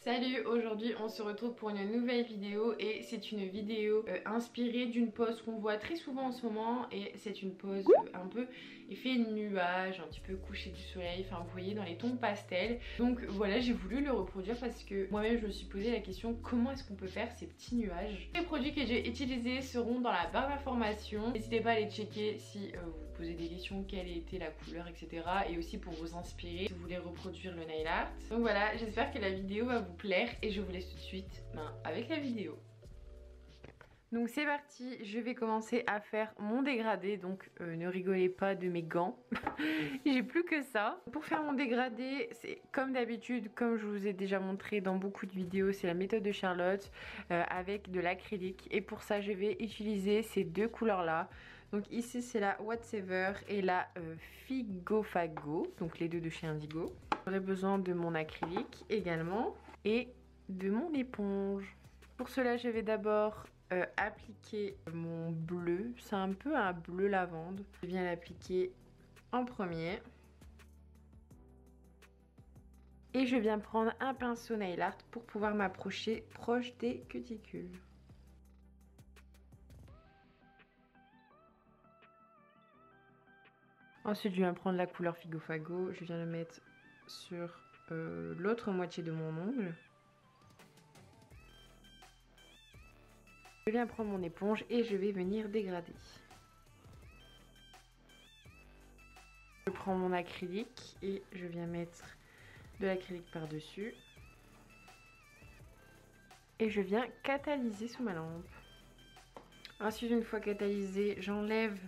Salut, aujourd'hui on se retrouve pour une nouvelle vidéo et c'est une vidéo inspirée d'une pose qu'on voit très souvent en ce moment et c'est une pose un peu effet nuage, un petit peu coucher du soleil, enfin vous voyez dans les tons pastels. Donc voilà, j'ai voulu le reproduire parce que moi-même je me suis posé la question comment est-ce qu'on peut faire ces petits nuages. Les produits que j'ai utilisés seront dans la barre d'informations. N'hésitez pas à les checker si vous posez des questions, quelle était la couleur, etc. Et aussi pour vous inspirer si vous voulez reproduire le nail art. Donc voilà, j'espère que la vidéo va vous plaire et je vous laisse tout de suite avec la vidéo. Donc c'est parti, je vais commencer à faire mon dégradé, donc ne rigolez pas de mes gants, j'ai plus que ça. Pour faire mon dégradé, c'est comme d'habitude, comme je vous ai déjà montré dans beaucoup de vidéos, c'est la méthode de Charlotte avec de l'acrylique. Et pour ça, je vais utiliser ces deux couleurs là. Donc ici c'est la Whatever et la Figo Fago, donc les deux de chez Indigo. J'aurai besoin de mon acrylique également et de mon éponge. Pour cela, je vais d'abord appliquer mon bleu. C'est un peu un bleu lavande. Je viens l'appliquer en premier. Et je viens prendre un pinceau nail art pour pouvoir m'approcher proche des cuticules. Ensuite, je viens prendre la couleur Figo Fago. Je viens le mettre sur l'autre moitié de mon ongle. Je viens prendre mon éponge et je vais venir dégrader. Je prends mon acrylique et je viens mettre de l'acrylique par-dessus. Et je viens catalyser sous ma lampe. Ensuite, une fois catalysé, j'enlève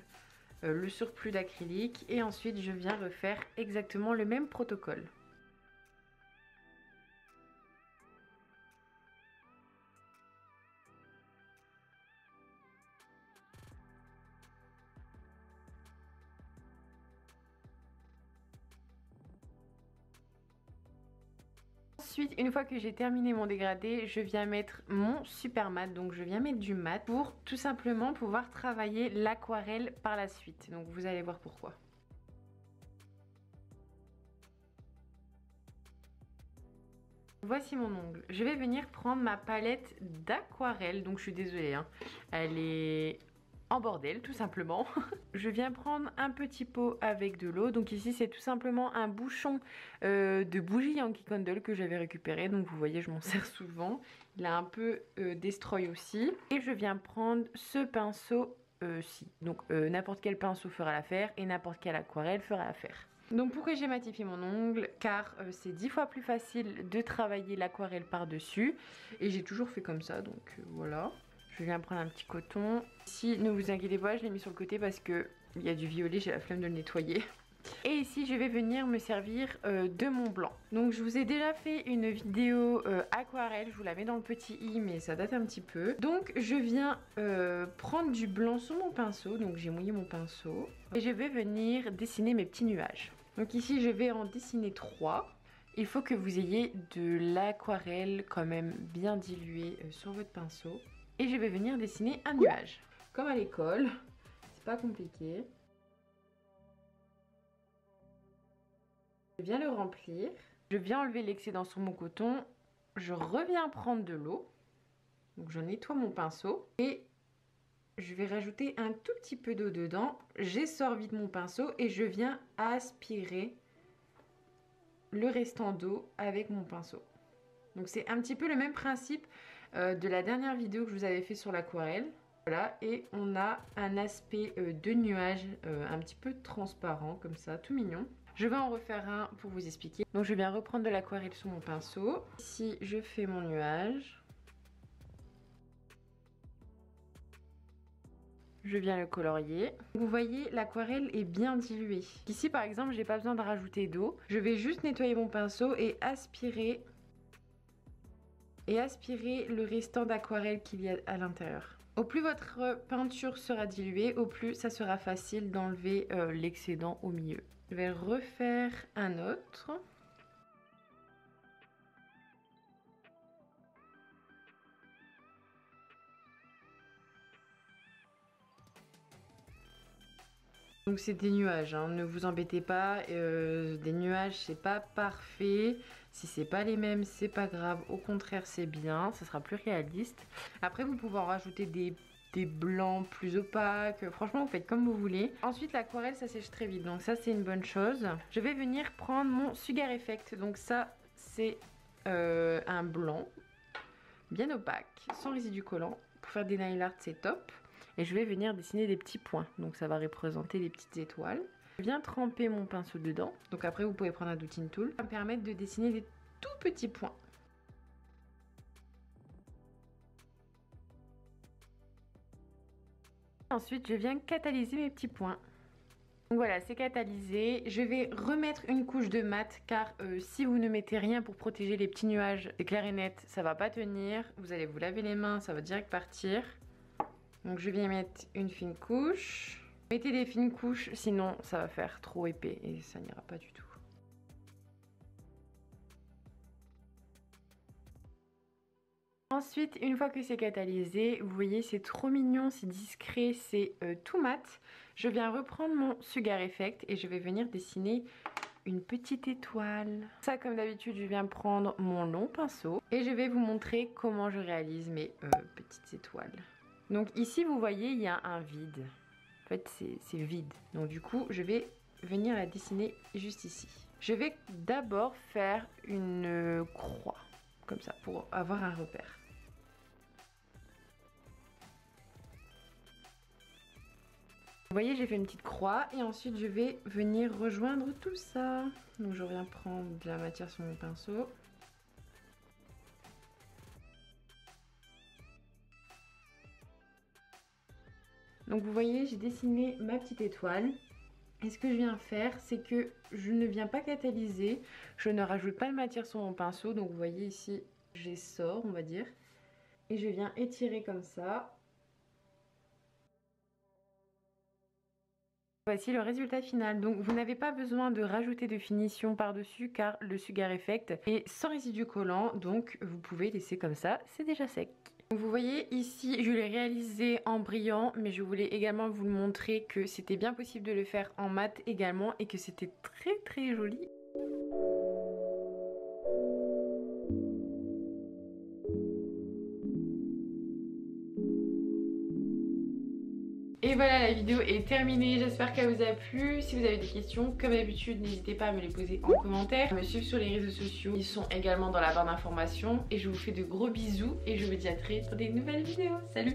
le surplus d'acrylique et ensuite je viens refaire exactement le même protocole. Ensuite, une fois que j'ai terminé mon dégradé, je viens mettre mon super mat, donc je viens mettre du mat pour tout simplement pouvoir travailler l'aquarelle par la suite. Donc vous allez voir pourquoi. Voici mon ongle. Je vais venir prendre ma palette d'aquarelle, donc je suis désolée, hein. Elle est en bordel tout simplement. Je viens prendre un petit pot avec de l'eau. Donc ici c'est tout simplement un bouchon de bougie Yankee Candle que j'avais récupéré. Donc vous voyez je m'en sers souvent. Il a un peu destroy aussi. Et je viens prendre ce pinceau-ci. Donc n'importe quel pinceau fera l'affaire et n'importe quelle aquarelle fera l'affaire. Donc pourquoi j'ai matifié mon ongle? Car c'est 10 fois plus facile de travailler l'aquarelle par dessus. Et j'ai toujours fait comme ça donc voilà. Je viens prendre un petit coton. Ici, ne vous inquiétez pas, je l'ai mis sur le côté parce qu'il y a du violet, j'ai la flemme de le nettoyer. Et ici, je vais venir me servir de mon blanc. Donc, je vous ai déjà fait une vidéo aquarelle. Je vous la mets dans le petit i, mais ça date un petit peu. Donc, je viens prendre du blanc sur mon pinceau. Donc, j'ai mouillé mon pinceau. Et je vais venir dessiner mes petits nuages. Donc, ici, je vais en dessiner 3. Il faut que vous ayez de l'aquarelle quand même bien diluée sur votre pinceau. Et je vais venir dessiner un nuage. Comme à l'école, c'est pas compliqué. Je viens le remplir. Je viens enlever l'excédent sur mon coton. Je reviens prendre de l'eau. Donc je nettoie mon pinceau. Et je vais rajouter un tout petit peu d'eau dedans. J'essore vite mon pinceau et je viens aspirer le restant d'eau avec mon pinceau. Donc c'est un petit peu le même principe de la dernière vidéo que je vous avais fait sur l'aquarelle. Voilà, et on a un aspect de nuage un petit peu transparent comme ça, tout mignon. Je vais en refaire un pour vous expliquer. Donc je viens reprendre de l'aquarelle sur mon pinceau. Ici je fais mon nuage. Je viens le colorier. Vous voyez, l'aquarelle est bien diluée. Ici par exemple, j'ai pas besoin de rajouter d'eau. Je vais juste nettoyer mon pinceau et aspirer le restant d'aquarelle qu'il y a à l'intérieur. Au plus votre peinture sera diluée, au plus ça sera facile d'enlever l'excédent au milieu. Je vais refaire un autre. Donc c'est des nuages, hein, ne vous embêtez pas, des nuages c'est pas parfait, si c'est pas les mêmes c'est pas grave, au contraire c'est bien, ça sera plus réaliste. Après vous pouvez en rajouter des blancs plus opaques, franchement vous faites comme vous voulez. Ensuite l'aquarelle ça sèche très vite, donc ça c'est une bonne chose. Je vais venir prendre mon Sugar Effect, donc ça c'est un blanc bien opaque, sans résidu collant. Pour faire des nail art c'est top. Et je vais venir dessiner des petits points, donc ça va représenter les petites étoiles. Je viens tremper mon pinceau dedans, donc après vous pouvez prendre un Dotting Tool. Ça va me permettre de dessiner des tout petits points. Ensuite je viens catalyser mes petits points. Donc voilà, c'est catalysé. Je vais remettre une couche de mat car si vous ne mettez rien pour protéger les petits nuages, c'est clair et net, ça va pas tenir. Vous allez vous laver les mains, ça va direct partir. Donc je viens mettre une fine couche. Mettez des fines couches, sinon ça va faire trop épais et ça n'ira pas du tout. Ensuite, une fois que c'est catalysé, vous voyez c'est trop mignon, c'est discret, c'est tout mat. Je viens reprendre mon Sugar Effect et je vais venir dessiner une petite étoile. Ça comme d'habitude, je viens prendre mon long pinceau et je vais vous montrer comment je réalise mes petites étoiles. Donc ici vous voyez il y a un vide, en fait c'est vide, donc du coup je vais venir la dessiner juste ici. Je vais d'abord faire une croix, comme ça pour avoir un repère. Vous voyez j'ai fait une petite croix et ensuite je vais venir rejoindre tout ça. Donc je viens prendre de la matière sur mon pinceau. Donc vous voyez j'ai dessiné ma petite étoile et ce que je viens faire c'est que je ne viens pas catalyser, je ne rajoute pas de matière sur mon pinceau, donc vous voyez ici j'essore on va dire et je viens étirer comme ça. Voici le résultat final, donc vous n'avez pas besoin de rajouter de finition par dessus car le Sugar Effect est sans résidu collant, donc vous pouvez laisser comme ça, c'est déjà sec. Vous voyez ici je l'ai réalisé en brillant, mais je voulais également vous montrer que c'était bien possible de le faire en mat également et que c'était très joli. Et voilà, la vidéo est terminée, j'espère qu'elle vous a plu. Si vous avez des questions, comme d'habitude, n'hésitez pas à me les poser en commentaire. Me suivre sur les réseaux sociaux, ils sont également dans la barre d'informations. Et je vous fais de gros bisous et je vous dis à très vite pour des nouvelles vidéos. Salut!